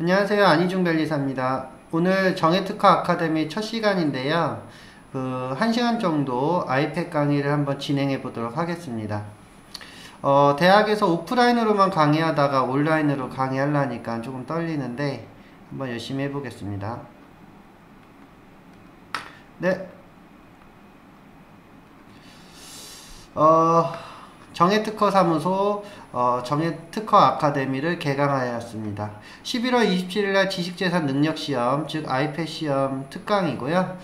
안녕하세요. 안희중 변리사입니다. 오늘 정해특허 아카데미 첫 시간인데요. 1시간 정도 아이패드 강의를 한번 진행해 보도록 하겠습니다. 대학에서 오프라인으로만 강의하다가 온라인으로 강의하려니까 조금 떨리는데 한번 열심히 해보겠습니다. 네. 정해특허 사무소 정해특허 아카데미를 개강하였습니다. 11월 27일날 지식재산 능력시험, 즉 아이패드 시험 특강이고요.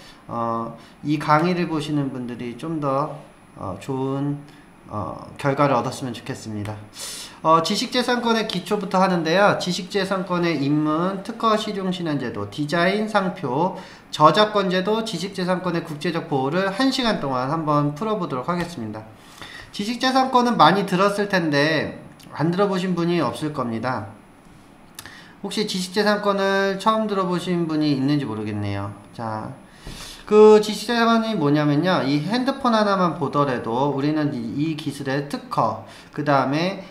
이 강의를 보시는 분들이 좀 더 좋은 결과를 얻었으면 좋겠습니다. 지식재산권의 기초부터 하는데요. 지식재산권의 입문, 특허 실용신현제도, 디자인, 상표, 저작권제도, 지식재산권의 국제적 보호를 1시간 동안 한번 풀어보도록 하겠습니다. 지식재산권은 많이 들었을 텐데 안 들어보신 분이 없을 겁니다. 혹시 지식재산권을 처음 들어보신 분이 있는지 모르겠네요. 자, 그 지식재산권이 뭐냐면요, 이 핸드폰 하나만 보더라도 우리는 이 기술의 특허, 그 다음에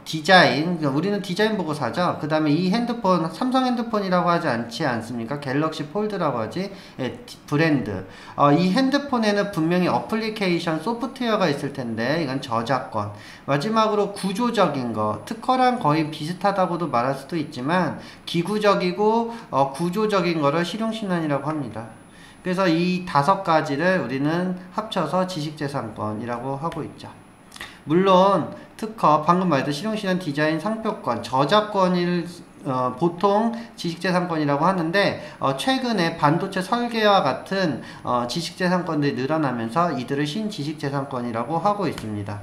디자인, 그러니까 우리는 디자인 보고 사죠. 그 다음에 이 핸드폰, 삼성 핸드폰이라고 하지 않지 않습니까? 갤럭시 폴드라고 하지. 예, 브랜드. 이 핸드폰에는 분명히 어플리케이션 소프트웨어가 있을 텐데 이건 저작권. 마지막으로 구조적인 거, 특허랑 거의 비슷하다고도 말할 수도 있지만 기구적이고 구조적인 거를 실용신안이라고 합니다. 그래서 이 5가지를 우리는 합쳐서 지식재산권이라고 하고 있죠. 물론 특허, 방금 말했던 실용신안, 디자인, 상표권, 저작권을 보통 지식재산권이라고 하는데 최근에 반도체 설계와 같은 지식재산권들이 늘어나면서 이들을 신지식재산권이라고 하고 있습니다.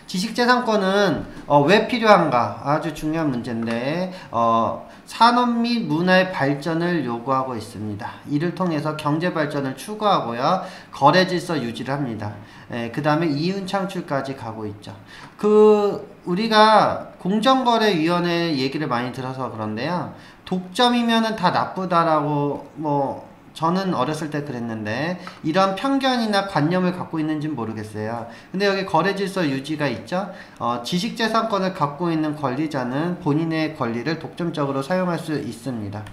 지식재산권은 왜 필요한가? 아주 중요한 문제인데 산업 및 문화의 발전을 요구하고 있습니다. 이를 통해서 경제발전을 추구하고요. 거래질서 유지를 합니다. 그 다음에 이윤 창출까지 가고 있죠. 우리가 공정거래위원회 얘기를 많이 들어서 그런데요. 독점이면은 다 나쁘다라고 저는 어렸을 때 그랬는데 이런 편견이나 관념을 갖고 있는지는 모르겠어요. 근데 여기 거래질서 유지가 있죠. 지식재산권을 갖고 있는 권리자는 본인의 권리를 독점적으로 사용할 수 있습니다.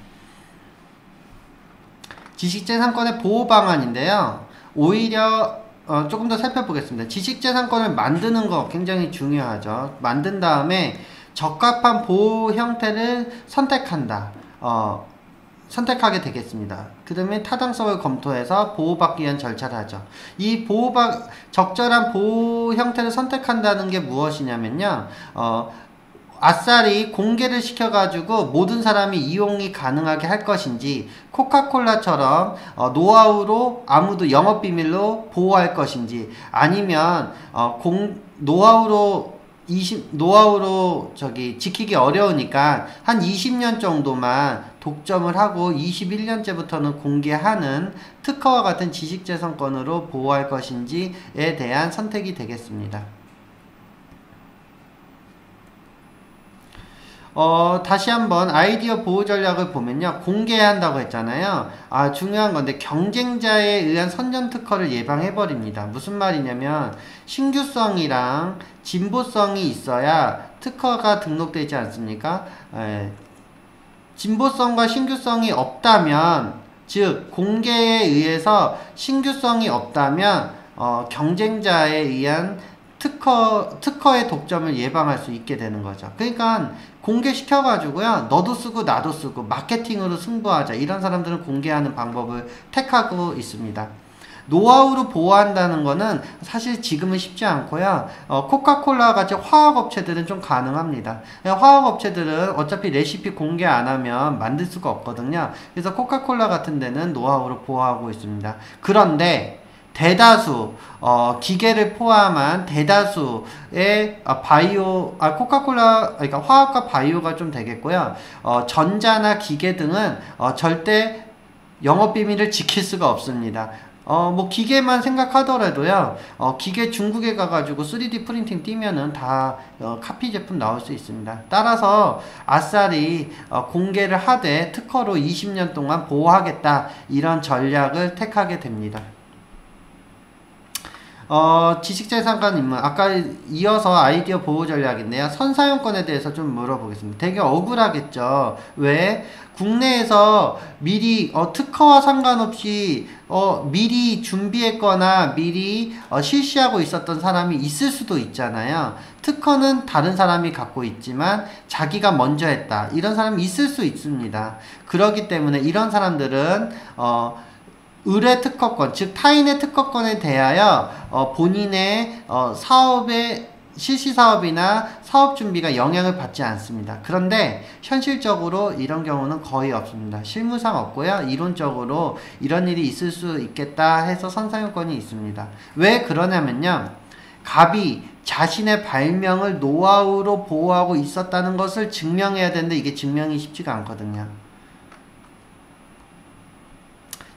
지식재산권의 보호 방안인데요. 오히려 조금 더 살펴보겠습니다. 지식재산권을 만드는 거 굉장히 중요하죠. 만든 다음에 적합한 보호 형태를 선택하게 되겠습니다. 그 다음에 타당성을 검토해서 보호받기 위한 절차를 하죠. 이 적절한 보호 형태를 선택한다는 게 무엇이냐면요. 아싸리 공개를 시켜가지고 모든 사람이 이용이 가능하게 할 것인지, 코카콜라처럼 노하우로 아무도 영업비밀로 보호할 것인지, 아니면 노하우로 지키기 어려우니까 한 20년 정도만 독점을 하고 21년째부터는 공개하는 특허와 같은 지식재산권으로 보호할 것인지에 대한 선택이 되겠습니다. 다시 한번 아이디어 보호 전략을 보면요. 공개해야 한다고 했잖아요. 중요한 건데 경쟁자에 의한 선전 특허를 예방해버립니다. 무슨 말이냐면 신규성이랑 진보성이 있어야 특허가 등록되지 않습니까? 진보성과 신규성이 없다면, 즉 공개에 의해서 신규성이 없다면 경쟁자에 의한 특허의 독점을 예방할 수 있게 되는 거죠. 그러니까 공개시켜가지고요, 너도 쓰고 나도 쓰고 마케팅으로 승부하자, 이런 사람들은 공개하는 방법을 택하고 있습니다. 노하우로 보호한다는 거는 사실 지금은 쉽지 않고요. 코카콜라 같이 화학업체들은 좀 가능합니다. 화학업체들은 어차피 레시피 공개 안 하면 만들 수가 없거든요. 그래서 코카콜라 같은 데는 노하우로 보호하고 있습니다. 그런데 대다수 기계를 포함한 대다수의 그러니까 화학과 바이오가 좀 되겠고요. 전자나 기계 등은 절대 영업비밀을 지킬 수가 없습니다. 기계만 생각하더라도요, 기계 중국에 가가지고 3D 프린팅 띄면은 다 카피 제품 나올 수 있습니다. 따라서 아싸리 공개를 하되 특허로 20년 동안 보호하겠다, 이런 전략을 택하게 됩니다. 지식재산권 입문. 아까 이어서 아이디어 보호 전략인데요. 선사용권에 대해서 좀 물어보겠습니다. 되게 억울하겠죠. 왜? 국내에서 미리 특허와 상관없이 미리 준비했거나 미리 실시하고 있었던 사람이 있을 수도 있잖아요. 특허는 다른 사람이 갖고 있지만 자기가 먼저 했다. 이런 사람이 있을 수 있습니다. 그렇기 때문에 이런 사람들은 의뢰 특허권, 즉 타인의 특허권에 대하여 본인의 사업의 실시 사업이나 사업 준비가 영향을 받지 않습니다. 그런데 현실적으로 이런 경우는 거의 없습니다. 실무상 없고요. 이론적으로 이런 일이 있을 수 있겠다 해서 선사용권이 있습니다. 왜 그러냐면요. 갑이 자신의 발명을 노하우로 보호하고 있었다는 것을 증명해야 되는데 이게 증명이 쉽지가 않거든요.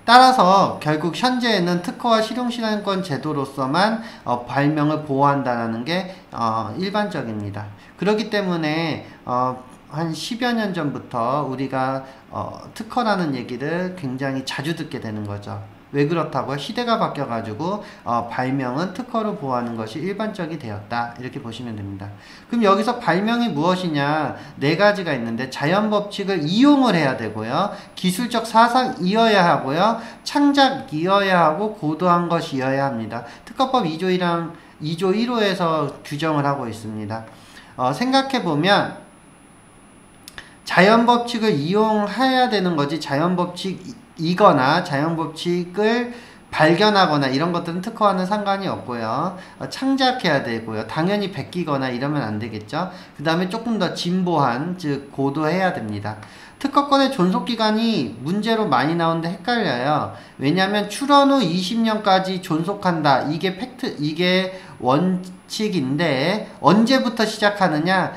따라서 결국 현재에는 특허와 실용실현권 제도로서만 발명을 보호한다는 게 일반적입니다. 그렇기 때문에 한 10여 년 전부터 우리가 특허라는 얘기를 굉장히 자주 듣게 되는 거죠. 왜 그렇다고요? 시대가 바뀌어가지고 발명은 특허로 보호하는 것이 일반적이 되었다. 이렇게 보시면 됩니다. 그럼 여기서 발명이 무엇이냐? 네 가지가 있는데 자연법칙을 이용을 해야 되고요. 기술적 사상이어야 하고요. 창작이어야 하고 고도한 것이어야 합니다. 특허법 2조 1호에서 규정을 하고 있습니다. 생각해보면 자연법칙을 이용해야 되는 거지 자연법칙이거나 자연법칙을 발견하거나 이런 것들은 특허와는 상관이 없고요. 창작해야 되고요. 당연히 베끼거나 이러면 안 되겠죠. 그 다음에 조금 더 진보한, 즉 고도해야 됩니다. 특허권의 존속기간이 문제로 많이 나오는데 헷갈려요. 왜냐하면 출원 후 20년까지 존속한다. 이게 원칙인데 언제부터 시작하느냐?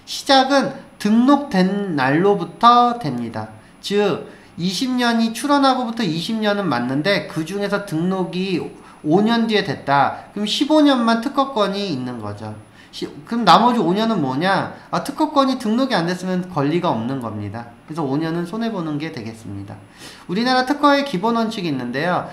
시작은 등록된 날로부터 됩니다. 즉 20년이 출원하고부터 20년은 맞는데 그 중에서 등록이 5년 뒤에 됐다. 그럼 15년만 특허권이 있는 거죠. 그럼 나머지 5년은 뭐냐? 특허권이 등록이 안 됐으면 권리가 없는 겁니다. 그래서 5년은 손해보는 게 되겠습니다. 우리나라 특허의 기본 원칙이 있는데요.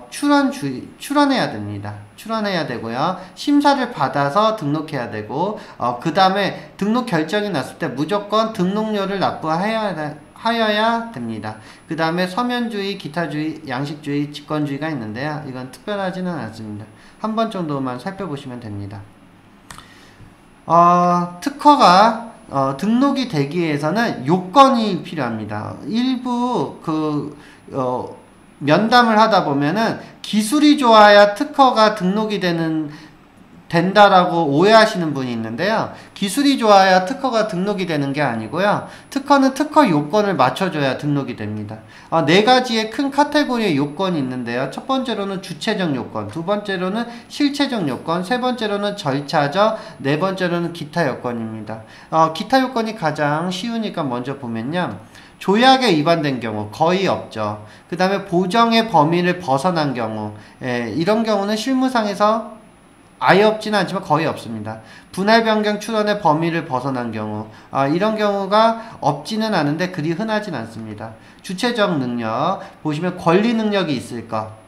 출원해야 됩니다. 출원해야 되고요. 심사를 받아서 등록해야 되고, 그 다음에 등록 결정이 났을 때 무조건 등록료를 납부하여야 됩니다. 그 다음에 서면주의, 기타주의, 양식주의, 직권주의가 있는데요. 이건 특별하지는 않습니다. 한 번 정도만 살펴보시면 됩니다. 특허가 등록이 되기 위해서는 요건이 필요합니다. 일부 면담을 하다 보면은 기술이 좋아야 특허가 등록이 된다라고 오해하시는 분이 있는데요. 기술이 좋아야 특허가 등록이 되는 게 아니고요. 특허는 특허 요건을 맞춰줘야 등록이 됩니다. 네 가지의 큰 카테고리의 요건이 있는데요. 첫 번째로는 주체적 요건, 두 번째로는 실체적 요건, 세 번째로는 절차적, 네 번째로는 기타 요건입니다. 기타 요건이 가장 쉬우니까 먼저 보면요. 조약에 위반된 경우 거의 없죠. 그 다음에 보정의 범위를 벗어난 경우, 이런 경우는 실무상에서 아예 없지는 않지만 거의 없습니다. 분할 변경 출원의 범위를 벗어난 경우, 이런 경우가 없지는 않은데 그리 흔하진 않습니다. 주체적 능력 보시면 권리 능력이 있을 것.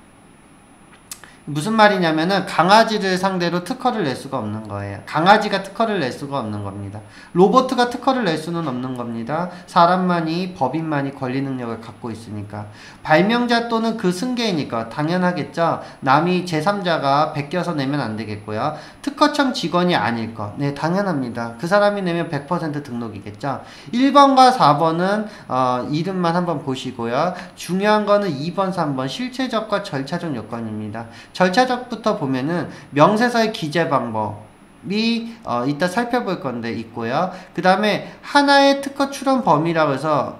무슨 말이냐면은 강아지를 상대로 특허를 낼 수가 없는 거예요. 강아지가 특허를 낼 수가 없는 겁니다. 로봇가 특허를 낼 수는 없는 겁니다. 사람만이, 법인만이 권리 능력을 갖고 있으니까. 발명자 또는 그 승계이니까 당연하겠죠. 남이 제3자가 베껴서 내면 안 되겠고요. 특허청 직원이 아닐 것. 네, 당연합니다. 그 사람이 내면 100% 등록이겠죠. 1번과 4번은 이름만 한번 보시고요. 중요한 거는 2번, 3번 실체적과 절차적 요건입니다. 절차적부터 보면은 명세서의 기재 방법이 이따 살펴볼 건데 있고요. 그 다음에 하나의 특허 출원 범위라고 해서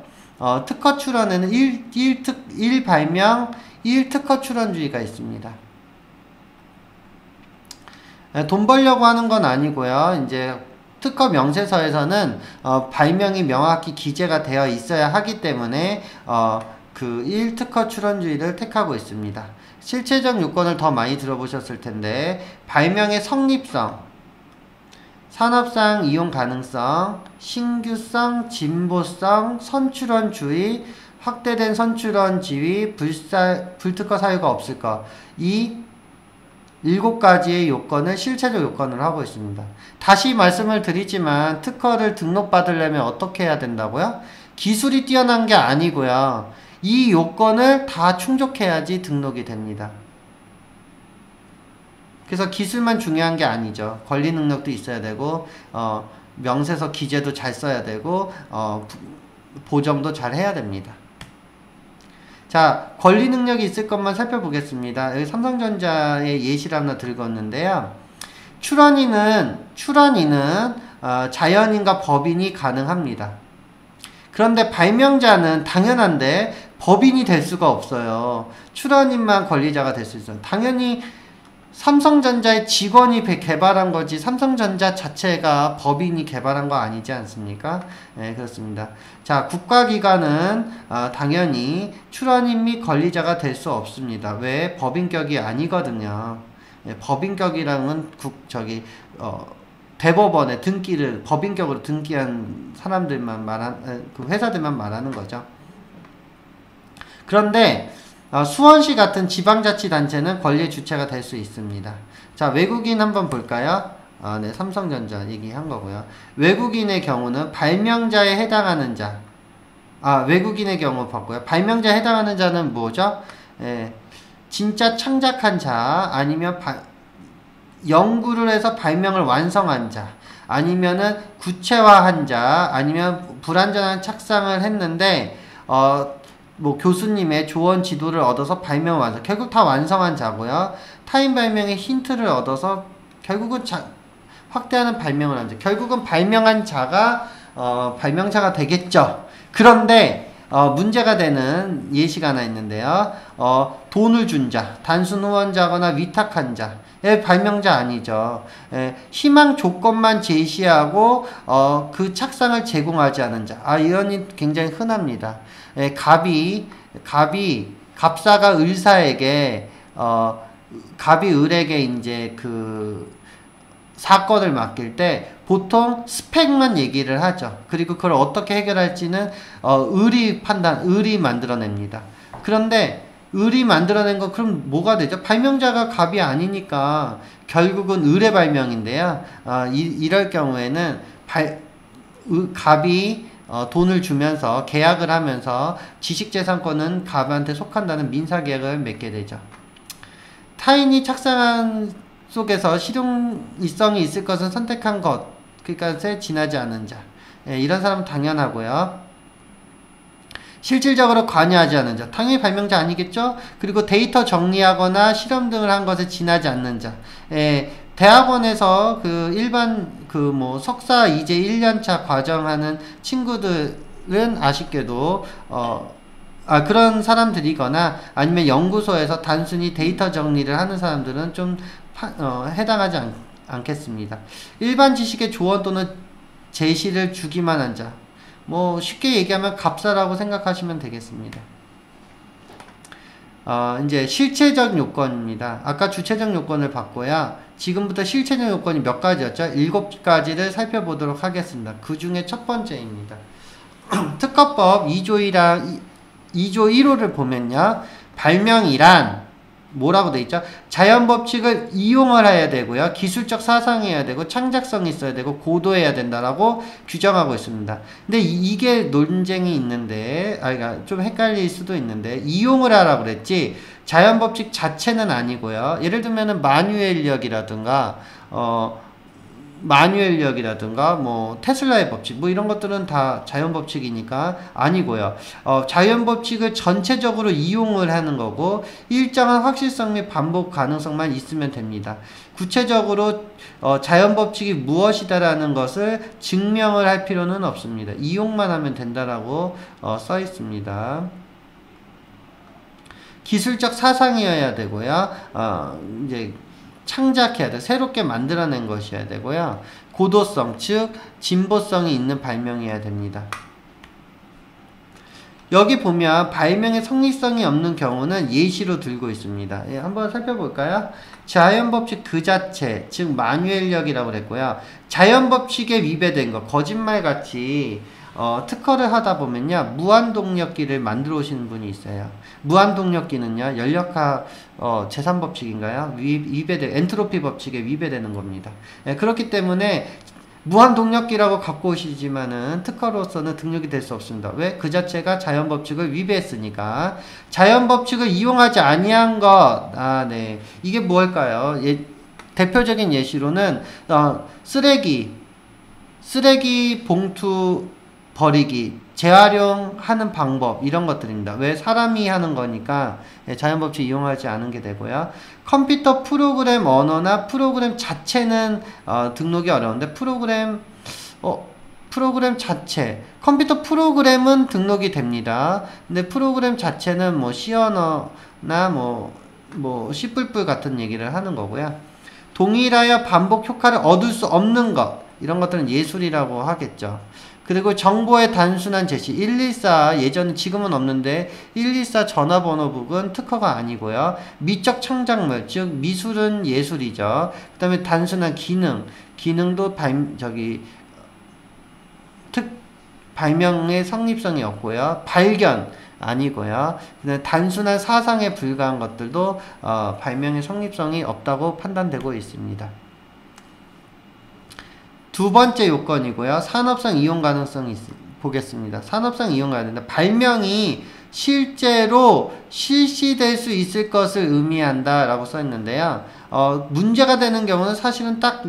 특허 출원에는 1발명 1특허 출원주의가 있습니다. 돈 벌려고 하는 건 아니고요. 이제 특허 명세서에서는 발명이 명확히 기재가 되어 있어야 하기 때문에 그 1특허 출원주의를 택하고 있습니다. 실체적 요건을 더 많이 들어보셨을 텐데 발명의 성립성, 산업상 이용 가능성, 신규성, 진보성, 선출원주의, 확대된 선출원 지위, 불특허 사유가 없을 것. 이 7가지의 요건을 실체적 요건을 하고 있습니다. 다시 말씀을 드리지만 특허를 등록받으려면 어떻게 해야 된다고요? 기술이 뛰어난 게 아니고요. 이 요건을 다 충족해야지 등록이 됩니다. 그래서 기술만 중요한 게 아니죠. 권리 능력도 있어야 되고 명세서 기재도 잘 써야 되고 보정도 잘 해야 됩니다. 자, 권리 능력이 있을 것만 살펴보겠습니다. 여기 삼성전자의 예시를 하나 들고 왔는데요. 출원인은 자연인과 법인이 가능합니다. 그런데 발명자는 당연한데 법인이 될 수가 없어요. 출원인만 권리자가 될 수 있어요. 당연히 삼성전자의 직원이 개발한 거지 삼성전자 자체가 법인이 개발한 거 아니지 않습니까? 네, 그렇습니다. 자, 국가기관은 당연히 출원인 및 권리자가 될 수 없습니다. 왜? 법인격이 아니거든요. 네, 법인격이랑은 대법원의 등기를 법인격으로 등기한 사람들만 그 회사들만 말하는 거죠. 그런데 수원시 같은 지방자치단체는 권리의 주체가 될 수 있습니다. 자, 외국인 한번 볼까요? 네, 삼성전자 얘기한 거고요. 외국인의 경우는 발명자에 해당하는 자. 외국인의 경우 봤고요. 발명자에 해당하는 자는 뭐죠? 진짜 창작한 자, 아니면 연구를 해서 발명을 완성한 자, 아니면은 구체화한 자, 아니면 불완전한 착상을 했는데 교수님의 조언 지도를 얻어서 발명 완성. 결국 다 완성한 자고요. 타인 발명의 힌트를 얻어서 결국은 확대하는 발명을 한 자. 결국은 발명한 자가 발명자가 되겠죠. 그런데 문제가 되는 예시가 하나 있는데요. 돈을 준 자, 단순 후원자거나 위탁한 자. 발명자 아니죠. 희망 조건만 제시하고 그 착상을 제공하지 않은 자. 이런 일 굉장히 흔합니다. 갑사가 을사에게 갑이 을에게 이제 그 사건을 맡길 때 보통 스펙만 얘기를 하죠. 그리고 그걸 어떻게 해결할지는 을이 만들어냅니다. 그런데 을이 만들어낸 거 그럼 뭐가 되죠? 발명자가 갑이 아니니까 결국은 을의 발명인데요. 이럴 경우에는 갑이 돈을 주면서 계약을 하면서 지식재산권은 갑한테 속한다는 민사계약을 맺게 되죠. 타인이 착상한 속에서 실용성이 있을 것을 선택한 것, 그것에 지나지 않은 자. 이런 사람은 당연하고요. 실질적으로 관여하지 않는 자. 당연히 발명자 아니겠죠? 그리고 데이터 정리하거나 실험 등을 한 것에 지나지 않는 자. 대학원에서 석사 이제 1년차 과정하는 친구들은 아쉽게도 그런 사람들이거나 아니면 연구소에서 단순히 데이터 정리를 하는 사람들은 좀 해당하지 않겠습니다. 일반 지식의 조언 또는 제시를 주기만 한 자. 쉽게 얘기하면 갑사라고 생각하시면 되겠습니다. 이제 실체적 요건입니다. 아까 주체적 요건을 봤고요. 지금부터 실체적 요건이 몇 가지였죠? 7가지를 살펴보도록 하겠습니다. 그 중에 첫 번째입니다. 특허법 2조 1호를 보면요. 발명이란 뭐라고 돼 있죠? 자연 법칙을 이용을 해야 되고요. 기술적 사상이어야 되고 창작성이 있어야 되고 고도해야 된다라고 규정하고 있습니다. 근데 이게 논쟁이 있는데 그러니까 좀 헷갈릴 수도 있는데 이용을 하라고 그랬지 자연 법칙 자체는 아니고요. 예를 들면은 마뉴엘력이라든가 테슬라의 법칙 이런 것들은 다 자연 법칙이니까 아니고요. 자연 법칙을 전체적으로 이용을 하는 거고 일정한 확실성 및 반복 가능성만 있으면 됩니다. 구체적으로 자연 법칙이 무엇이다라는 것을 증명을 할 필요는 없습니다. 이용만 하면 된다라고 써 있습니다. 기술적 사상이어야 되고요. 이제 창작해야 돼. 새롭게 만들어낸 것이어야 되고요. 고도성, 즉 진보성이 있는 발명이어야 됩니다. 여기 보면 발명의 성립성이 없는 경우는 예시로 들고 있습니다. 한번 살펴볼까요? 자연법칙 그 자체, 즉 마뉴엘력이라고 그랬고요. 자연법칙에 위배된 거, 거짓말같이 특허를 하다 보면요, 무한동력기를 만들어 오시는 분이 있어요. 무한동력기는요, 연력학, 제3법칙인가요? 엔트로피 법칙에 위배되는 겁니다. 예, 그렇기 때문에, 무한동력기라고 갖고 오시지만은 특허로서는 등록이 될 수 없습니다. 왜? 그 자체가 자연법칙을 위배했으니까. 자연법칙을 이용하지 아니한 것, 네. 이게 뭘까요? 대표적인 예시로는, 쓰레기 봉투 버리기, 재활용하는 방법, 이런 것들입니다. 왜? 사람이 하는 거니까 자연법칙 이용하지 않은 게 되고요. 컴퓨터 프로그램 언어나 프로그램 자체는 등록이 어려운데, 프로그램 자체, 컴퓨터 프로그램은 등록이 됩니다. 근데 프로그램 자체는 뭐 C 언어나 뭐 C++ 같은 얘기를 하는 거고요. 동일하여 반복 효과를 얻을 수 없는 것, 이런 것들은 예술이라고 하겠죠. 그리고 정보의 단순한 제시, 114, 지금은 없는데 114 전화번호북은 특허가 아니고요. 미적 창작물, 즉 미술은 예술이죠. 그 다음에 단순한 기능도 발명의 성립성이 없고요. 발견 아니고요. 그다음에 단순한 사상에 불과한 것들도 발명의 성립성이 없다고 판단되고 있습니다. 두 번째 요건이고요. 산업성 이용 가능성이 보겠습니다. 산업성 이용 가능성. 발명이 실제로 실시될 수 있을 것을 의미한다 라고 써있는데요. 문제가 되는 경우는 사실은 딱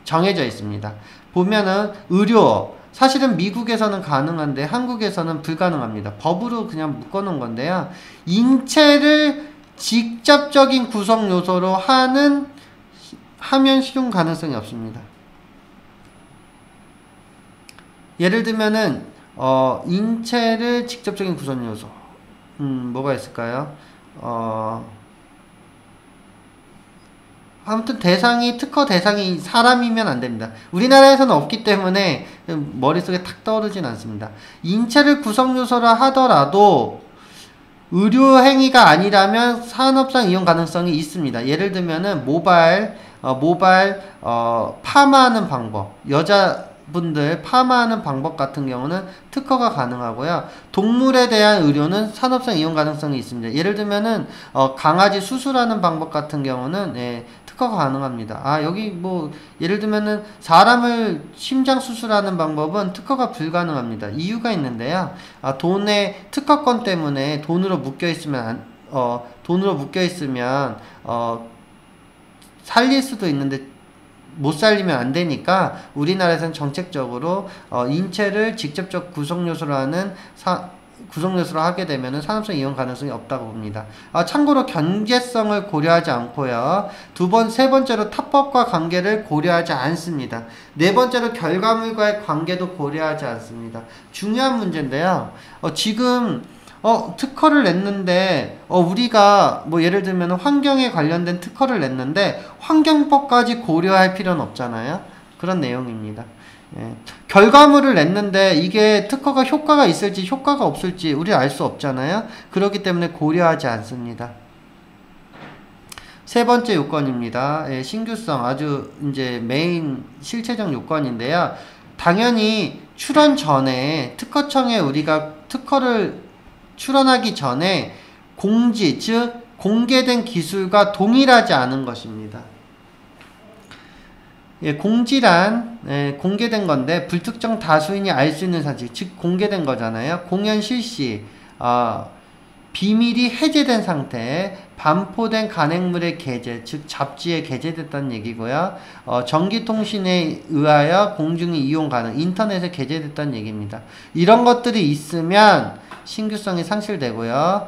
정해져 있습니다. 보면은 의료, 사실은 미국에서는 가능한데 한국에서는 불가능합니다. 법으로 그냥 묶어놓은 건데요. 인체를 직접적인 구성 요소로 하면 실용 가능성이 없습니다. 예를 들면은 인체를 직접적인 구성 요소, 뭐가 있을까요? 아무튼 특허 대상이 사람이면 안 됩니다. 우리나라에서는 없기 때문에 머릿속에 탁 떠오르진 않습니다. 인체를 구성 요소로 하더라도 의료 행위가 아니라면 산업상 이용 가능성이 있습니다. 예를 들면은 모발 파마하는 방법, 여자분들 파마하는 방법 같은 경우는 특허가 가능하고요. 동물에 대한 의료는 산업상 이용 가능성이 있습니다. 예를 들면은 강아지 수술하는 방법 같은 경우는 특허가 가능합니다. 여기 예를 들면은 사람을 심장 수술하는 방법은 특허가 불가능합니다. 이유가 있는데요. 특허권 때문에 돈으로 묶여 있으면 살릴 수도 있는데 못 살리면 안 되니까 우리나라에서는 정책적으로 인체를 직접적 구성요소로 하게 되면 산업성 이용 가능성이 없다고 봅니다. 참고로 경제성을 고려하지 않고요. 세 번째로 타법과 관계를 고려하지 않습니다. 네 번째로 결과물과의 관계도 고려하지 않습니다. 중요한 문제인데요. 지금 특허를 냈는데 우리가 예를 들면 환경에 관련된 특허를 냈는데 환경법까지 고려할 필요는 없잖아요. 그런 내용입니다. 결과물을 냈는데 이게 특허가 효과가 있을지 효과가 없을지 우리 알 수 없잖아요. 그렇기 때문에 고려하지 않습니다. 세 번째 요건입니다. 신규성, 아주 이제 메인 실체적 요건인데요. 당연히 출원 전에 특허청에 우리가 특허를 출원하기 전에 공지, 즉 공개된 기술과 동일하지 않은 것입니다. 공지란 공개된 건데 불특정 다수인이 알 수 있는 사실, 즉 공개된 거잖아요. 공연 실시, 비밀이 해제된 상태, 반포된 간행물의 게재, 즉 잡지에 게재됐다는 얘기고요. 전기통신에 의하여 공중이 이용 가능, 인터넷에 게재됐다는 얘기입니다. 이런 것들이 있으면 신규성이 상실되고요.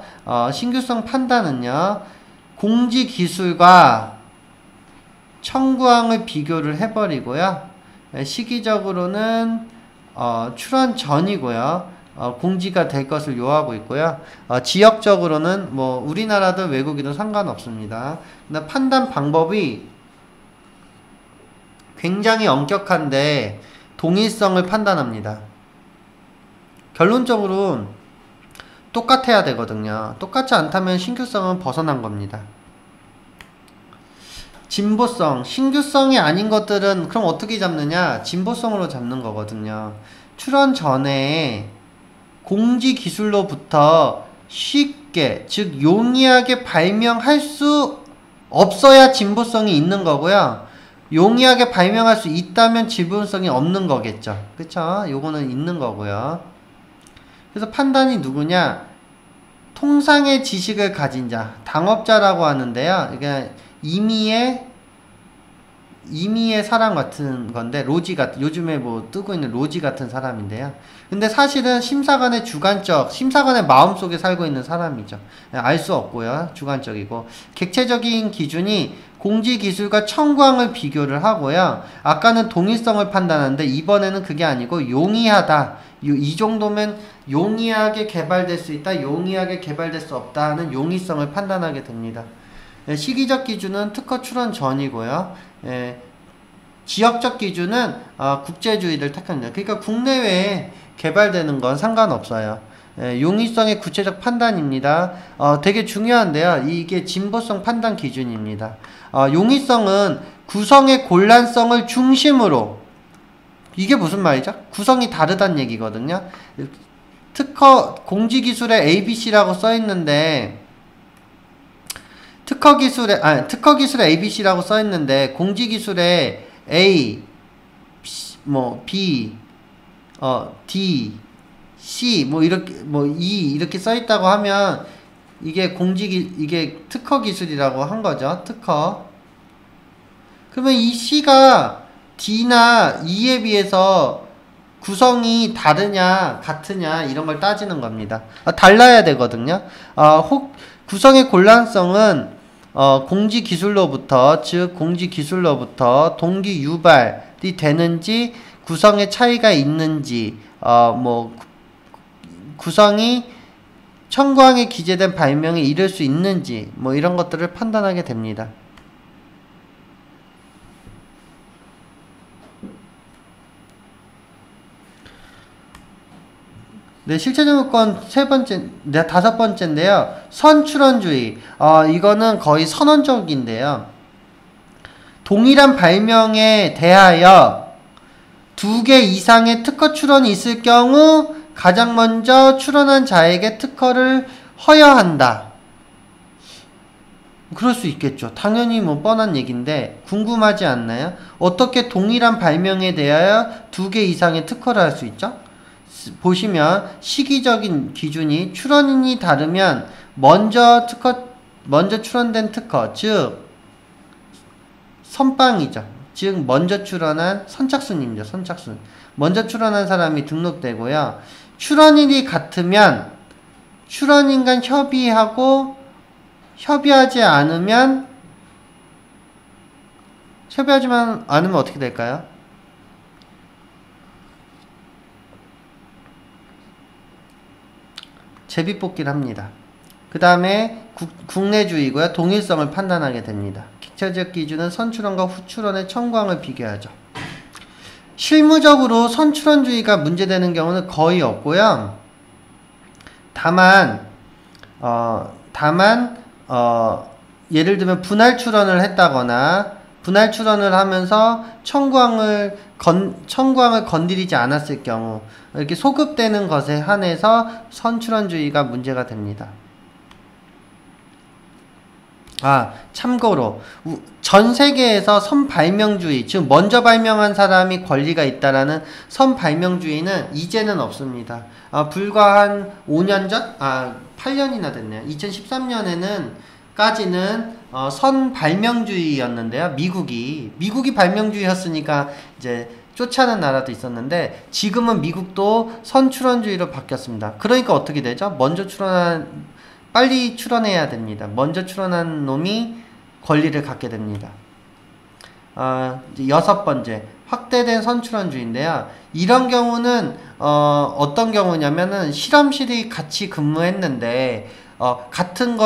신규성 판단은요, 공지 기술과 청구항을 비교를 해버리고요. 시기적으로는 출원 전이고요. 공지가 될 것을 요하고 있고요. 지역적으로는 우리나라든 외국이든 상관없습니다. 근데 판단 방법이 굉장히 엄격한데 동일성을 판단합니다. 결론적으로 똑같아야 되거든요. 똑같지 않다면 신규성은 벗어난 겁니다. 진보성, 신규성이 아닌 것들은 그럼 어떻게 잡느냐? 진보성으로 잡는 거거든요. 출원 전에 공지 기술로부터 쉽게, 즉 용이하게 발명할 수 없어야 진보성이 있는 거고요. 용이하게 발명할 수 있다면 진보성이 없는 거겠죠. 그쵸? 요거는 있는 거고요. 그래서 판단이 누구냐? 통상의 지식을 가진 자, 당업자라고 하는데요. 이게 임의의 사람 같은 건데, 로지 같은, 요즘에 뭐 뜨고 있는 로지 같은 사람인데요. 근데 사실은 심사관의 심사관의 마음속에 살고 있는 사람이죠. 알 수 없고요. 주관적이고. 객체적인 기준이 공지기술과 청구항을 비교를 하고요. 아까는 동일성을 판단하는데, 이번에는 그게 아니고 용이하다. 이 정도면 용이하게 개발될 수 있다, 용이하게 개발될 수 없다 하는 용이성을 판단하게 됩니다. 시기적 기준은 특허 출원 전이고요. 지역적 기준은 국제주의를 택합니다. 그러니까 국내외에 개발되는 건 상관없어요. 용이성의 구체적 판단입니다. 되게 중요한데요. 이게 진보성 판단 기준입니다. 용이성은 구성의 곤란성을 중심으로, 이게 무슨 말이죠? 구성이 다르다는 얘기거든요. 공지기술에 ABC라고 써있는데, 특허 기술에 ABC라고 써있는데, 공지기술에 A, B, D, C, E 이렇게 써있다고 하면, 이게 특허 기술이라고 한 거죠. 특허. 그러면 이 C가 D나 E에 비해서 구성이 다르냐, 같으냐, 이런 걸 따지는 겁니다. 달라야 되거든요. 구성의 곤란성은, 공지기술로부터, 즉, 공지기술로부터 동기 유발이 되는지, 구성의 차이가 있는지, 구성이 청구항에 기재된 발명에 이를 수 있는지, 이런 것들을 판단하게 됩니다. 네, 실체적 요건 다섯 번째인데요. 선출원주의. 이거는 거의 선언적인데요. 동일한 발명에 대하여 2개 이상의 특허 출원이 있을 경우 가장 먼저 출원한 자에게 특허를 허여한다. 그럴 수 있겠죠. 당연히 뻔한 얘기인데 궁금하지 않나요? 어떻게 동일한 발명에 대하여 2개 이상의 특허를 할 수 있죠? 보시면 시기적인 기준이 출원인이 다르면 먼저 출원된 특허, 즉 선빵이죠. 즉 먼저 출원한 선착순입니다. 선착순. 먼저 출원한 사람이 등록되고요. 출원일이 같으면 출원인간 협의하고, 협의하지 않으면 어떻게 될까요? 제비뽑기를 합니다. 그 다음에 국내주의고요. 동일성을 판단하게 됩니다. 객체적 기준은 선출원과 후출원의 청구항을 비교하죠. 실무적으로 선출원주의가 문제되는 경우는 거의 없고요. 다만 예를 들면 분할 출원을 했다거나, 분할 출원을 하면서 청구항을 건드리지 않았을 경우, 이렇게 소급되는 것에 한해서 선출원주의가 문제가 됩니다. 참고로 전 세계에서 선발명주의, 즉 먼저 발명한 사람이 권리가 있다라는 선발명주의는 이제는 없습니다. 불과 한 5년 전? 8년이나 됐네요. 2013년까지는 선발명주의였는데요. 미국이 발명주의였으니까 이제 쫓아는 나라도 있었는데, 지금은 미국도 선출원주의로 바뀌었습니다. 그러니까 어떻게 되죠? 빨리 출원해야 됩니다. 먼저 출원한 놈이 권리를 갖게 됩니다. 여섯 번째, 확대된 선출원주의인데요. 이런 경우는 어떤 경우냐면은 실험실이 같이 근무했는데, 같은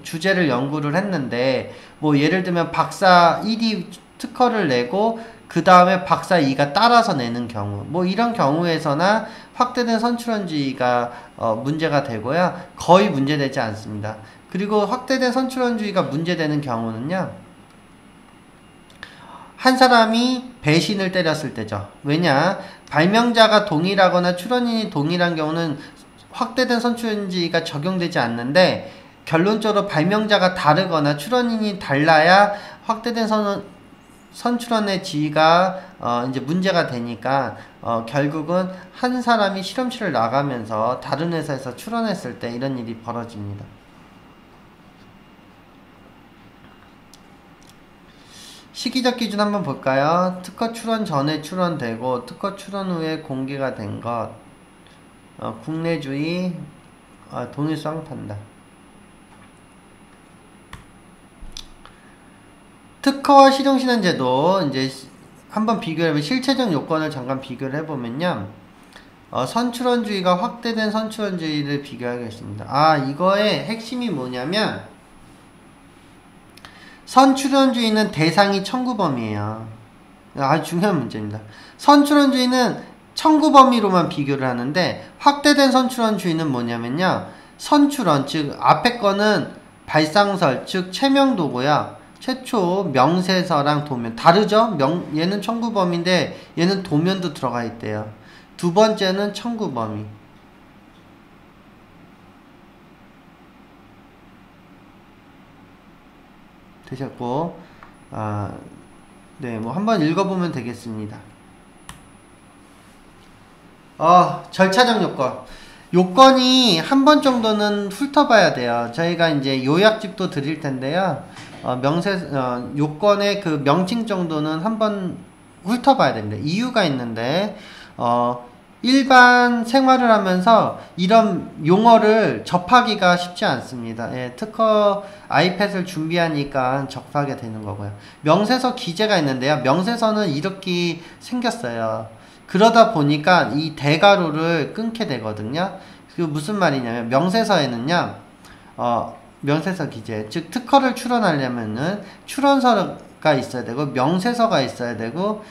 주제를 연구를 했는데, 예를 들면 박사 1이 특허를 내고 그 다음에 박사 2가 따라서 내는 경우, 이런 경우에서나 확대된 선출원주의가 문제가 되고요. 거의 문제되지 않습니다. 그리고 확대된 선출원주의가 문제되는 경우는요, 한 사람이 배신을 때렸을 때죠. 왜냐? 발명자가 동일하거나 출원인이 동일한 경우는 확대된 선출원주의가 적용되지 않는데, 결론적으로 발명자가 다르거나 출원인이 달라야 확대된 선출원의 지위가 이제 문제가 되니까 결국은 한 사람이 실험실을 나가면서 다른 회사에서 출원했을 때 이런 일이 벌어집니다. 시기적 기준 한번 볼까요? 특허 출원 전에 출원되고 특허 출원 후에 공개가 된 것, 국내주의, 동일성 판단. 특허와 실용신한제도 이제 한번 비교해보면 실체적 요건을 잠깐 비교를 해보면요, 선출원주의가 확대된 선출원주의를 비교하겠습니다. 이거의 핵심이 뭐냐면, 선출원주의는 대상이 청구범위예요. 아주 중요한 문제입니다. 선출원주의는 청구범위로만 비교를 하는데, 확대된 선출원주의는 뭐냐면요, 선출원, 즉 앞에 거는 발상설, 즉 체명도고요, 최초 명세서랑 도면 다르죠? 얘는 청구범위인데 얘는 도면도 들어가 있대요. 두 번째는 청구범위. 되셨고, 네, 뭐 한번 읽어보면 되겠습니다. 절차적 요건. 요건이 한 번 정도는 훑어봐야 돼요. 저희가 이제 요약집도 드릴 텐데요. 요건의 그 명칭 정도는 한번 훑어봐야 됩니다. 이유가 있는데, 일반 생활을 하면서 이런 용어를 접하기가 쉽지 않습니다. 예, 특허 아이패드를 준비하니까 접하게 되는 거고요. 명세서 기재가 있는데요. 명세서는 이렇게 생겼어요. 그러다 보니까 이 대가로를 끊게 되거든요. 그 무슨 말이냐면, 명세서에는요, 명세서 기재, 즉 특허를 출원하려면은 출원서가 있어야 되고, 명세서가 있어야 되고,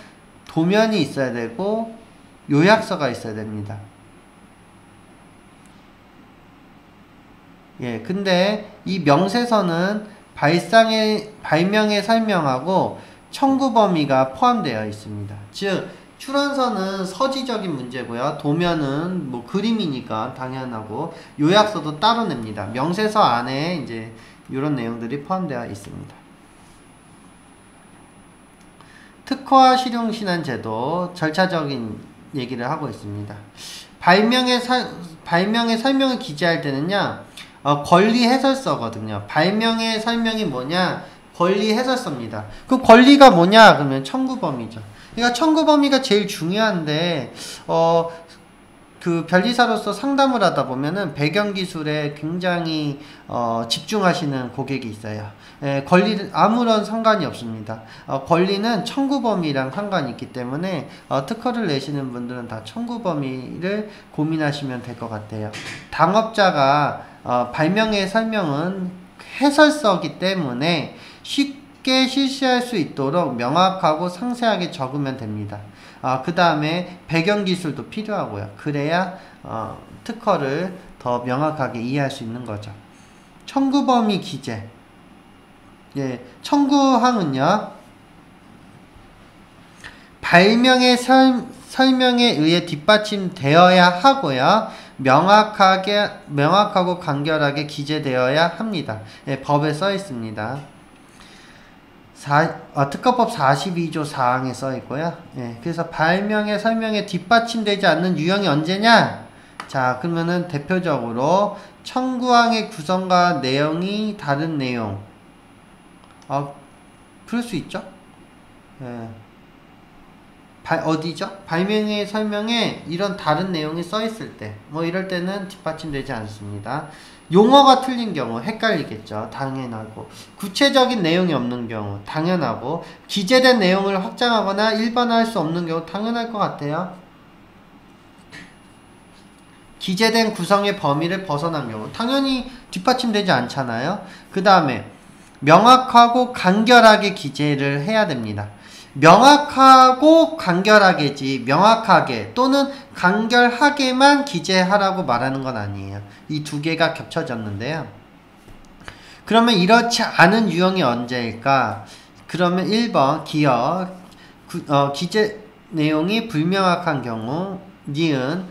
도면이 있어야 되고, 요약서가 있어야 됩니다. 예, 근데 이 명세서는 발명에 설명하고 청구 범위가 포함되어 있습니다. 즉 출원서는 서지적인 문제고요. 도면은 뭐 그림이니까 당연하고, 요약서도 따로 냅니다. 명세서 안에 이제 이런 내용들이 포함되어 있습니다. 특허와 실용신한제도 절차적인 얘기를 하고 있습니다. 발명의 설명을 기재할 때는요, 권리 해설서거든요. 발명의 설명이 뭐냐? 권리 해설서입니다. 그 권리가 뭐냐? 그러면 청구 범위죠. 그러니까 청구 범위가 제일 중요한데, 그 변리사로서 상담을 하다 보면은 배경 기술에 굉장히 집중하시는 고객이 있어요. 예, 권리는 아무런 상관이 없습니다. 권리는 청구 범위랑 상관이 있기 때문에 특허를 내시는 분들은 다 청구 범위를 고민하시면 될 것 같아요. 당업자가 발명의 설명은 해설서기 때문에 쉽게 실시할 수 있도록 명확하고 상세하게 적으면 됩니다. 그 다음에 배경기술도 필요하고요. 그래야 특허를 더 명확하게 이해할 수 있는 거죠. 청구범위 기재. 예, 청구항은요, 발명의 설명에 의해 뒷받침되어야 하고요, 명확하고 간결하게 기재되어야 합니다. 예, 법에 써 있습니다. 특허법 42조 4항에 써 있고요. 예, 그래서 발명의 설명에 뒷받침되지 않는 유형이 언제냐? 자, 그러면은 대표적으로 청구항의 구성과 내용이 다른 내용. 그럴 수 있죠? 예. 어디죠? 발명의 설명에 이런 다른 내용이 써 있을 때, 뭐 이럴 때는 뒷받침되지 않습니다. 용어가 틀린 경우 헷갈리겠죠. 당연하고. 구체적인 내용이 없는 경우 당연하고, 기재된 내용을 확장하거나 일반화할 수 없는 경우 당연할 것 같아요. 기재된 구성의 범위를 벗어난 경우 당연히 뒷받침되지 않잖아요. 그 다음에 명확하고 간결하게 기재를 해야 됩니다. 명확하고 간결하게지, 명확하게 또는 간결하게만 기재하라고 말하는 건 아니에요. 이 두 개가 겹쳐졌는데요. 그러면 이렇지 않은 유형이 언제일까? 그러면 1번 기재 내용이 불명확한 경우, 니은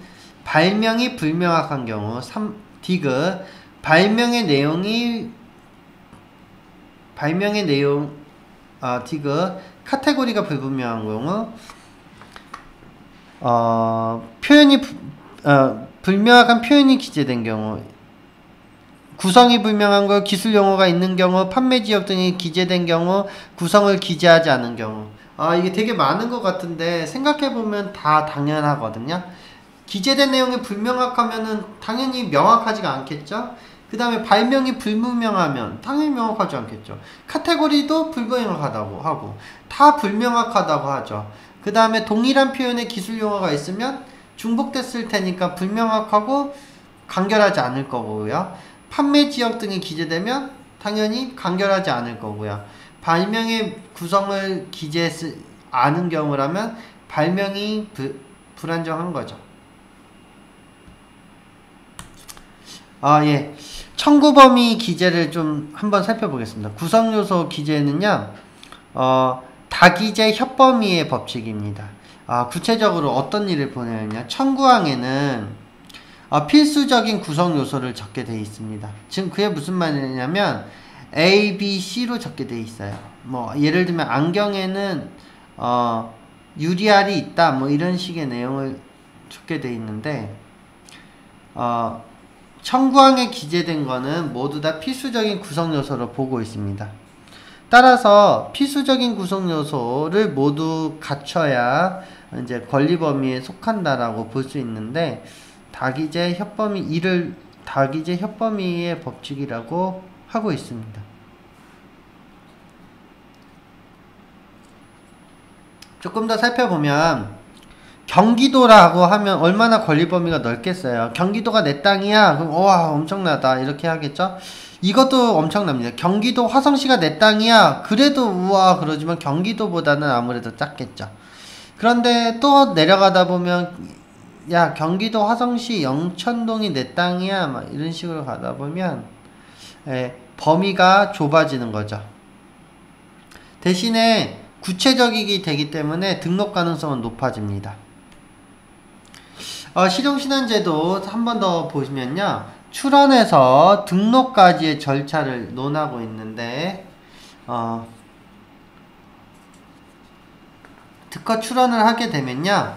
발명이 불명확한 경우, 디귿 발명의 내용 디귿 카테고리가 불분명한 경우, 불명확한 표현이 기재된 경우, 구성이 불명한 거, 기술 용어가 있는 경우, 판매 지역 등이 기재된 경우, 구성을 기재하지 않은 경우. 이게 되게 많은 것 같은데 생각해보면 다 당연하거든요. 기재된 내용이 불명확하면은 당연히 명확하지가 않겠죠. 그 다음에 발명이 불분명하면 당연히 명확하지 않겠죠. 카테고리도 불명확하다고 하고 다 불명확하다고 하죠. 그 다음에 동일한 표현의 기술 용어가 있으면 중복됐을 테니까 불명확하고 간결하지 않을 거고요. 판매 지역 등이 기재되면 당연히 간결하지 않을 거고요. 발명의 구성을 기재하지 않은 경우라면 발명이 불안정한 거죠. 예. 청구 범위 기재를 좀 한번 살펴보겠습니다. 구성 요소 기재는요, 다기재 협범위의 법칙입니다. 구체적으로 어떤 일을 보내느냐. 청구항에는 필수적인 구성 요소를 적게 되어 있습니다. 지금 그게 무슨 말이냐면 A, B, C로 적게 되어 있어요. 뭐 예를 들면 안경에는 UR이 있다, 뭐 이런 식의 내용을 적게 되어 있는데 청구항에 기재된 거는 모두 다 필수적인 구성 요소로 보고 있습니다. 따라서 필수적인 구성 요소를 모두 갖춰야 이제 권리 범위에 속한다라고 볼 수 있는데, 다기재 협범위의 법칙이라고 하고 있습니다. 조금 더 살펴보면 경기도라고 하면 얼마나 권리 범위가 넓겠어요. 경기도가 내 땅이야. 그럼 와 엄청나다 이렇게 하겠죠. 이것도 엄청납니다. 경기도 화성시가 내 땅이야. 그래도 우와 그러지만 경기도보다는 아무래도 작겠죠. 그런데 또 내려가다 보면 야 경기도 화성시 영천동이 내 땅이야 막 이런 식으로 가다 보면 범위가 좁아지는 거죠. 대신에 구체적이기 되기 때문에 등록 가능성은 높아집니다. 실용신안제도 한 번 더 보시면요, 출원에서 등록까지의 절차를 논하고 있는데 특허 출원을 하게 되면요,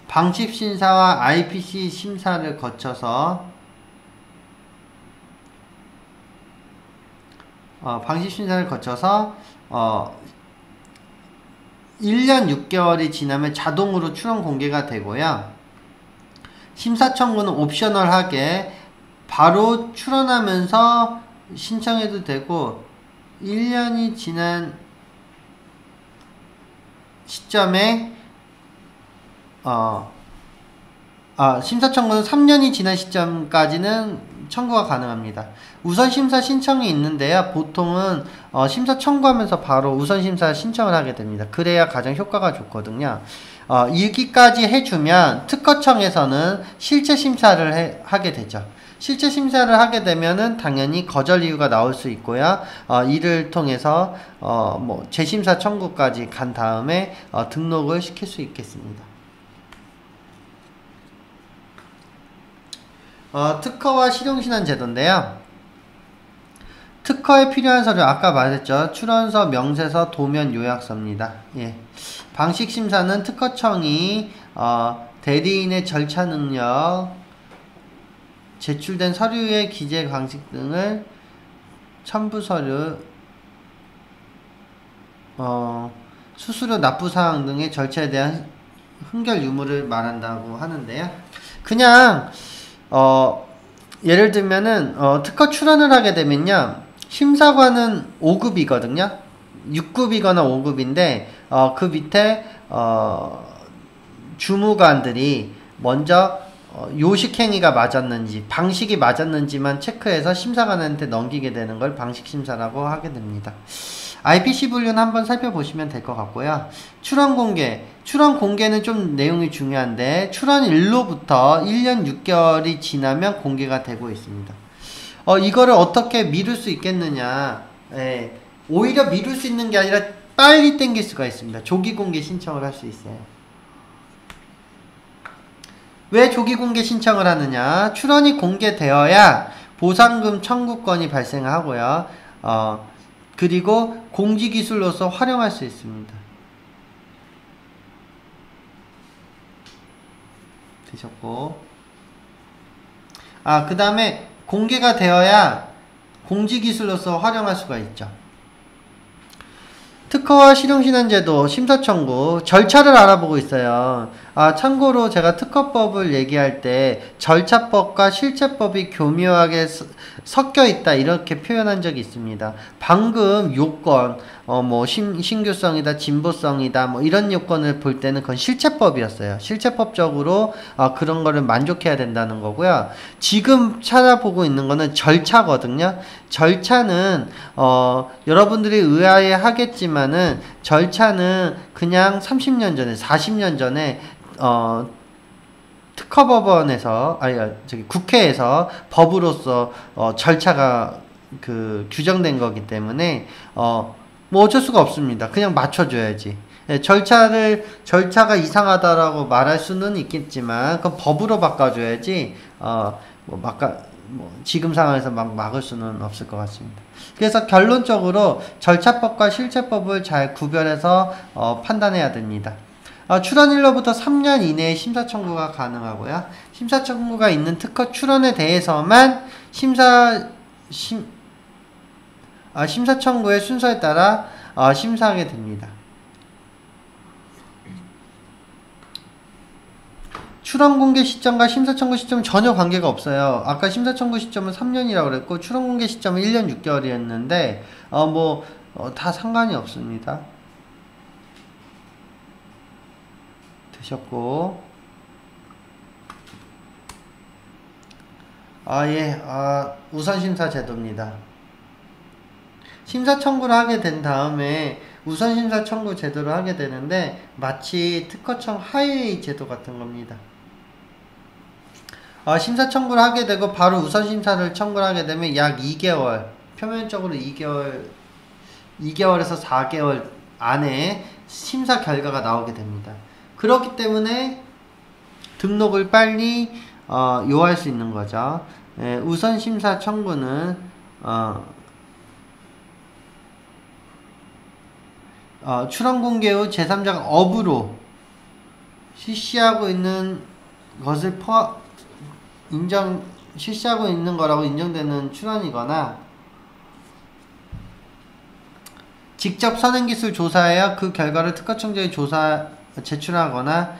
방식심사와 IPC 심사를 거쳐서 방식심사를 거쳐서 1년 6개월이 지나면 자동으로 출원 공개가 되고요. 심사 청구는 옵셔널하게 바로 출원하면서 신청해도 되고, 1년이 지난 시점에 심사 청구는 3년이 지난 시점까지는 청구가 가능합니다. 우선심사 신청이 있는데요, 보통은 심사 청구하면서 바로 우선심사 신청을 하게 됩니다. 그래야 가장 효과가 좋거든요. 1기까지 해주면 특허청에서는 실체심사를 하게 되죠. 실체심사를 하게 되면은 당연히 거절 이유가 나올 수 있고요. 이를 통해서 재심사 청구까지 간 다음에 등록을 시킬 수 있겠습니다. 특허와 실용신안 제도인데요. 특허에 필요한 서류 아까 말했죠. 출원서, 명세서, 도면, 요약서입니다. 예. 방식심사는 특허청이 대리인의 절차 능력, 제출된 서류의 기재 방식 등을 첨부 서류, 수수료 납부사항 등의 절차에 대한 흥결 유무를 말한다고 하는데요. 그냥 예를 들면은 특허 출원을 하게 되면요, 심사관은 5급이거든요 6급이거나 5급인데 그 밑에 주무관들이 먼저 요식행위가 맞았는지 방식이 맞았는지만 체크해서 심사관한테 넘기게 되는 걸 방식심사라고 하게 됩니다. IPC 분류는 한번 살펴보시면 될 것 같고요. 출원 공개는 좀 내용이 중요한데, 출원일로부터 1년 6개월이 지나면 공개가 되고 있습니다. 이거를 어떻게 미룰 수 있겠느냐. 오히려 미룰 수 있는 게 아니라 빨리 땡길 수가 있습니다. 조기 공개 신청을 할 수 있어요. 왜 조기공개 신청을 하느냐? 출원이 공개되어야 보상금 청구권이 발생하고요. 그리고 공지기술로서 활용할 수 있습니다. 되셨고, 그 다음에 공개가 되어야 공지기술로서 활용할 수가 있죠. 특허와 실용신안제도 심사청구 절차를 알아보고 있어요. 참고로 제가 특허법을 얘기할 때 절차법과 실제법이 교묘하게 섞여 있다 이렇게 표현한 적이 있습니다. 방금 요건 뭐 신규성이다 진보성이다 뭐 이런 요건을 볼 때는 그건 실체법이었어요. 실체법적으로 그런 거를 만족해야 된다는 거고요. 지금 찾아보고 있는 거는 절차거든요. 절차는 여러분들이 의아해 하겠지만은 절차는 그냥 30년 전에 40년 전에 특허법원에서 국회에서 법으로서 절차가 규정된 거기 때문에 뭐 어쩔 수가 없습니다. 그냥 맞춰줘야지. 절차가 이상하다라고 말할 수는 있겠지만 그건 법으로 바꿔줘야지 지금 상황에서 막 막을 수는 없을 것 같습니다. 그래서 결론적으로 절차법과 실체법을 잘 구별해서 판단해야 됩니다. 출원일로부터 3년 이내에 심사청구가 가능하고요. 심사청구가 있는 특허 출원에 대해서만 심사청구의 순서에 따라 심사하게 됩니다. 출원공개 시점과 심사청구 시점은 전혀 관계가 없어요. 아까 심사청구 시점은 3년이라고 그랬고 출원공개 시점은 1년 6개월이었는데 다 상관이 없습니다. 되셨고 우선심사 제도입니다. 심사청구를 하게 된 다음에 우선심사 청구 제도를 하게 되는데 마치 특허청 하위 제도 같은 겁니다. 심사 청구를 하게 되고 바로 우선심사를 청구를 하게 되면 약 2개월, 표면적으로 2개월에서 4개월 안에 심사 결과가 나오게 됩니다. 그렇기 때문에 등록을 빨리 요할 수 있는 거죠. 우선심사 청구는 출원공개 후 제3자가 업으로 실시하고 있는 것을 실시하고 있는 거라고 인정되는 출원이거나 직접 선행기술 조사하여 그 결과를 특허청재에 제출하거나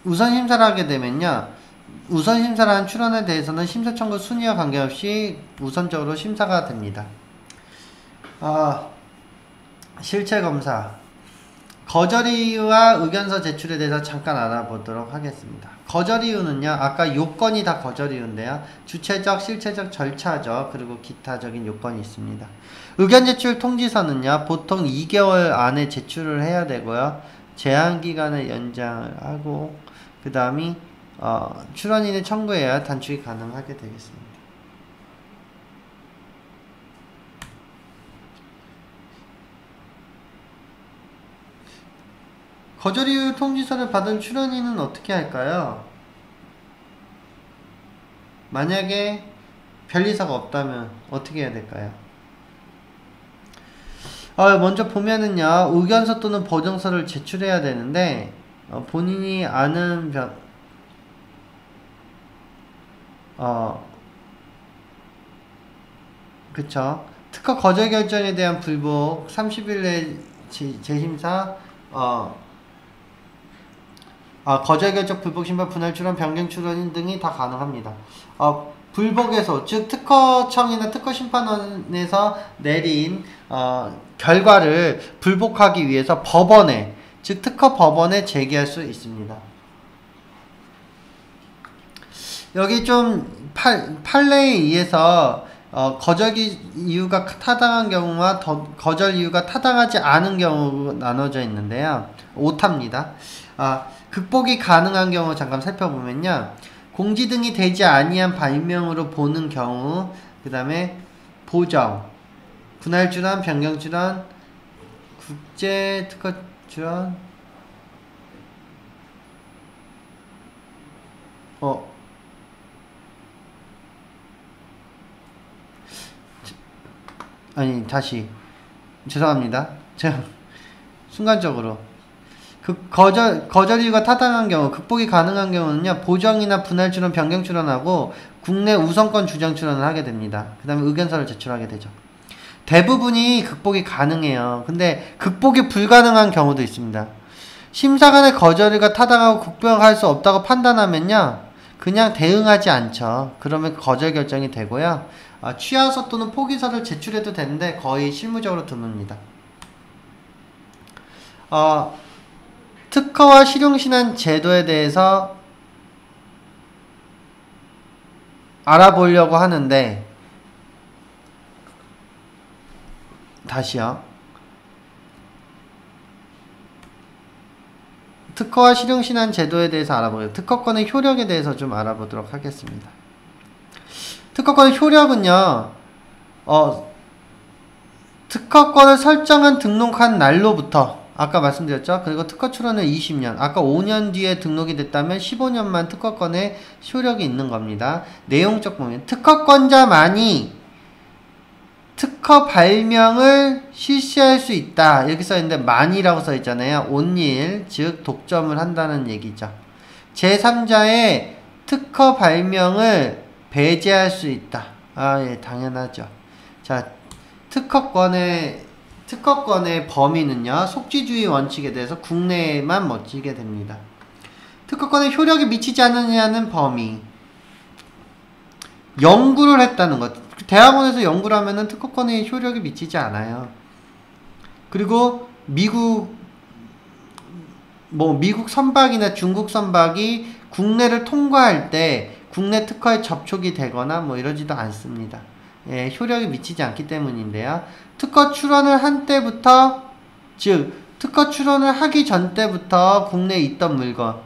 우선심사를 하게 되면요, 우선심사를 한 출원에 대해서는 심사청구 순위와 관계없이 우선적으로 심사가 됩니다. 실체검사 거절 이유와 의견서 제출에 대해서 잠깐 알아보도록 하겠습니다. 거절 이유는요, 아까 요건이 다 거절 이유인데요, 주체적, 실체적, 절차적, 그리고 기타적인 요건이 있습니다. 의견 제출 통지서는요, 보통 2개월 안에 제출을 해야 되고요, 제한기간을 연장을 하고 그 다음이 출원인의 청구해야 단축이 가능하게 되겠습니다. 거절 이유 통지서를 받은 출원인은 어떻게 할까요? 만약에 변리사가 없다면 어떻게 해야 될까요? 먼저 보면은요, 의견서 또는 보정서를 제출해야 되는데 본인이 아는 그쵸. 특허 거절 결정에 대한 불복, 30일 내 재심사, 거절 결정, 불복 심판, 분할 출원, 변경 출원 등이 다 가능합니다. 불복에서, 즉 특허청이나 특허심판원에서 내린 결과를 불복하기 위해서 법원에, 즉 특허법원에 제기할 수 있습니다. 여기 좀 판례에 의해서 거절 이유가 타당한 경우와 거절 이유가 타당하지 않은 경우 나눠져 있는데요. 오타입니다. 극복이 가능한 경우 잠깐 살펴보면요, 공지 등이 되지 아니한 발명으로 보는 경우, 그 다음에 보정, 분할 출원, 변경 출원, 국제 특허 출원, 아니, 다시. 죄송합니다. 제가 순간적으로. 거절 이유가 타당한 경우, 극복이 가능한 경우는요, 보정이나 분할 출원, 변경 출원하고 국내 우선권 주장 출원을 하게 됩니다. 그 다음에 의견서를 제출하게 되죠. 대부분이 극복이 가능해요. 근데 극복이 불가능한 경우도 있습니다. 심사관의 거절이가 타당하고 극복할 수 없다고 판단하면요, 그냥 대응하지 않죠. 그러면 거절 결정이 되고요. 취하서 또는 포기서를 제출해도 되는데 거의 실무적으로 드뭅니다. 특허와 실용신안 제도에 대해서 알아보려고 하는데, 다시요. 특허와 실용신안 제도에 대해서 알아보겠습니다. 특허권의 효력에 대해서 좀 알아보도록 하겠습니다. 특허권의 효력은요, 특허권을 설정한 등록한 날로부터, 아까 말씀드렸죠? 그리고 특허 출원은 20년, 아까 5년 뒤에 등록이 됐다면 15년만 특허권의 효력이 있는 겁니다. 내용적 보면 특허권자만이 특허 발명을 실시할 수 있다, 이렇게 써있는데 만이라고 써있잖아요. 온일, 즉 독점을 한다는 얘기죠. 제3자의 특허 발명을 배제할 수 있다. 예, 당연하죠. 자, 특허권의 범위는요, 속지주의 원칙에 대해서 국내에만 멋지게 됩니다. 특허권의 효력이 미치지 않느냐는 범위. 연구를 했다는 것. 대학원에서 연구를 하면은 특허권의 효력이 미치지 않아요. 그리고 미국 선박이나 중국 선박이 국내를 통과할 때 국내 특허에 접촉이 되거나 이러지도 않습니다. 예, 효력이 미치지 않기 때문인데요. 특허 출원을 한 때부터, 즉 특허 출원을 하기 전 때부터 국내에 있던 물건,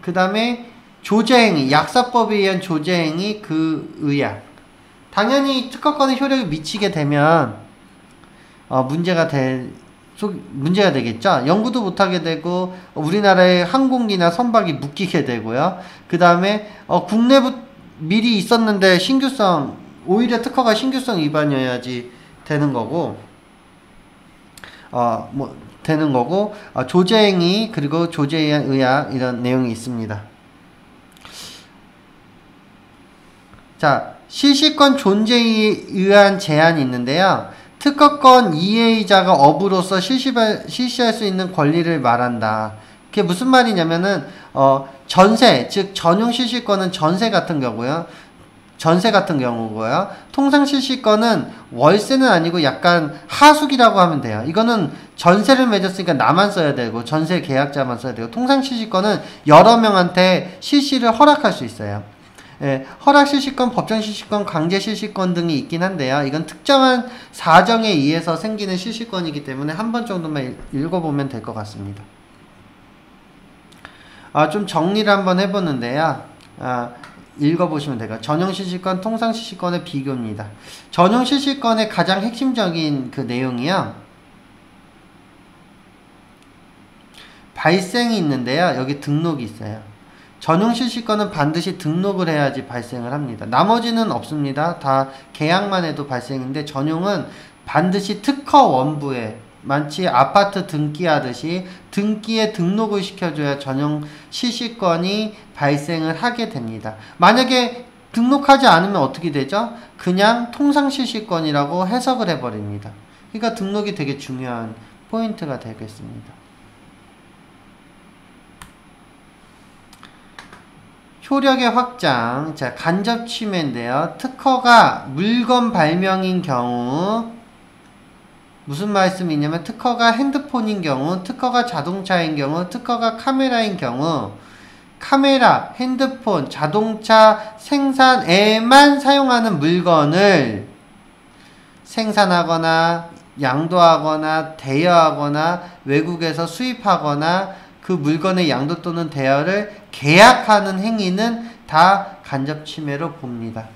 그 다음에 조제행위, 약사법에 의한 조제행위, 그 의약. 당연히 특허권의 효력이 미치게 되면 문제가 되겠죠. 연구도 못하게 되고 우리나라의 항공기나 선박이 묶이게 되고요. 그 다음에 국내부 미리 있었는데 신규성, 오히려 특허가 신규성 위반이어야지 되는 거고, 조제행위, 그리고 조제에 의한 의약, 이런 내용이 있습니다. 자, 실시권 존재에 의한 제한이 있는데요. 특허권 이해자가 업으로서 실시할 수 있는 권리를 말한다. 그게 무슨 말이냐면은 전세, 즉 전용 실시권은 전세 같은 경우고요. 통상 실시권은 월세는 아니고 약간 하숙이라고 하면 돼요. 이거는 전세를 맺었으니까 나만 써야 되고 전세 계약자만 써야 되고, 통상 실시권은 여러 명한테 실시를 허락할 수 있어요. 예, 허락 실시권, 법정 실시권, 강제 실시권 등이 있긴 한데요. 이건 특정한 사정에 의해서 생기는 실시권이기 때문에 한 번 정도만 읽어보면 될 것 같습니다. 좀 정리를 한번 해보는데요. 읽어보시면 돼요. 전용 실시권, 통상 실시권의 비교입니다. 전용 실시권의 가장 핵심적인 그 내용이요, 발생이 있는데요. 여기 등록이 있어요. 전용 실시권은 반드시 등록을 해야지 발생을 합니다. 나머지는 없습니다. 다 계약만 해도 발생인데, 전용은 반드시 특허 원부에, 마치 아파트 등기하듯이 등기에 등록을 시켜줘야 전용 실시권이 발생을 하게 됩니다. 만약에 등록하지 않으면 어떻게 되죠? 그냥 통상 실시권이라고 해석을 해버립니다. 그러니까 등록이 되게 중요한 포인트가 되겠습니다. 효력의 확장. 자, 간접 침해인데요. 특허가 물건 발명인 경우, 무슨 말씀이냐면 특허가 핸드폰인 경우, 특허가 자동차인 경우, 특허가 카메라인 경우, 카메라, 핸드폰, 자동차 생산에만 사용하는 물건을 생산하거나 양도하거나 대여하거나 외국에서 수입하거나 그 물건의 양도 또는 대여를 계약하는 행위는 다 간접 침해로 봅니다.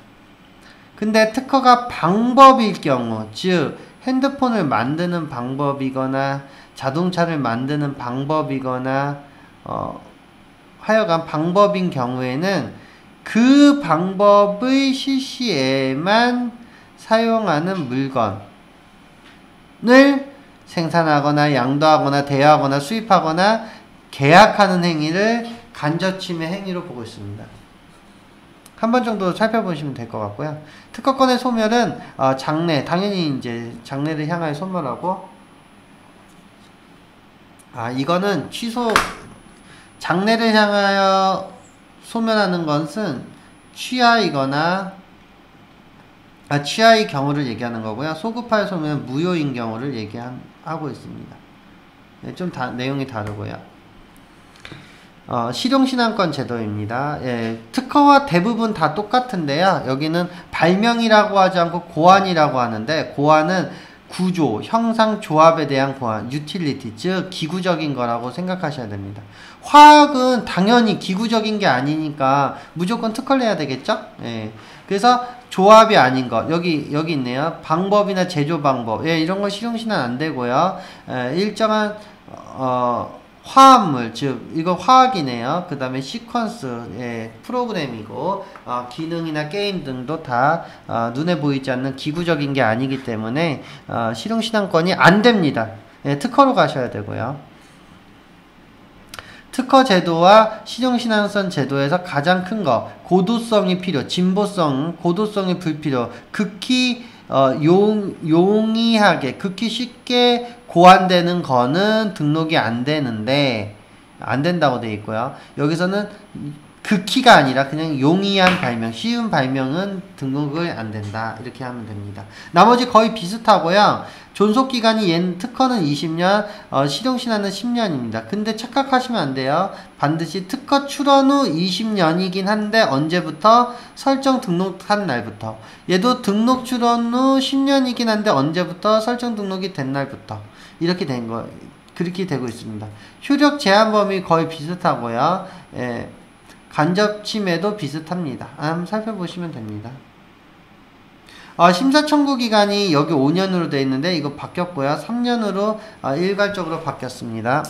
근데 특허가 방법일 경우, 즉 핸드폰을 만드는 방법이거나 자동차를 만드는 방법이거나 하여간 방법인 경우에는 그 방법의 실시에만 사용하는 물건을 생산하거나 양도하거나 대여하거나 수입하거나 계약하는 행위를 간접침해 행위로 보고 있습니다. 한 번 정도 살펴보시면 될 것 같고요. 특허권의 소멸은 장래, 당연히 이제 장래를 향하여 소멸하고, 이거는 취소, 장래를 향하여 소멸하는 것은 취하이거나 취하의 경우를 얘기하는 거고요. 소급하여 소멸은 무효인 경우를 얘기하고 있습니다. 네, 좀 내용이 다르고요. 실용신안권 제도입니다. 예, 특허와 대부분 다 똑같은데요. 여기는 발명이라고 하지 않고 고안이라고 하는데, 고안은 구조, 형상, 조합에 대한 고안, 유틸리티, 즉 기구적인 거라고 생각하셔야 됩니다. 화학은 당연히 기구적인 게 아니니까 무조건 특허를 해야 되겠죠? 예. 그래서 조합이 아닌 것, 여기 있네요. 방법이나 제조 방법, 예, 이런 거 실용신안 안 되고요. 일정한 화합물, 즉 이거 화학이네요. 그 다음에 시퀀스, 예, 프로그램이고, 기능이나 게임 등도 다 눈에 보이지 않는 기구적인 게 아니기 때문에 실용신안권이 안 됩니다. 예, 특허로 가셔야 되고요. 특허 제도와 실용신안권 제도에서 가장 큰 거, 고도성이 필요, 진보성, 고도성이 불필요, 극히 용이하게, 극히 쉽게 고안되는 거는 등록이 안 되는데, 안 된다고 되어 있고요. 여기서는 극히가 아니라 그냥 용이한 발명, 쉬운 발명은 등록을 안 된다. 이렇게 하면 됩니다. 나머지 거의 비슷하고요. 존속기간이 특허는 20년, 실용신안은 10년입니다. 근데 착각하시면 안 돼요. 반드시 특허 출원 후 20년이긴 한데 언제부터? 설정 등록한 날부터. 얘도 등록 출원 후 10년이긴 한데 언제부터? 설정 등록이 된 날부터. 이렇게 된 거, 그렇게 되고 있습니다. 효력 제한 범위 거의 비슷하고요. 예. 간접 침해도 비슷합니다. 한번 살펴보시면 됩니다. 심사 청구 기간이 여기 5년으로 되어 있는데 이거 바뀌었고요. 3년으로 일괄적으로 바뀌었습니다.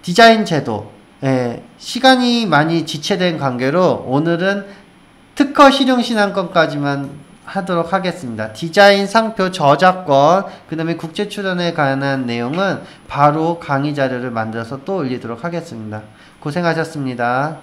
디자인 제도. 예, 시간이 많이 지체된 관계로 오늘은 특허 실용신안권까지만 하도록 하겠습니다. 디자인, 상표, 저작권, 그 다음에 국제 출원에 관한 내용은 바로 강의 자료를 만들어서 또 올리도록 하겠습니다. 고생하셨습니다.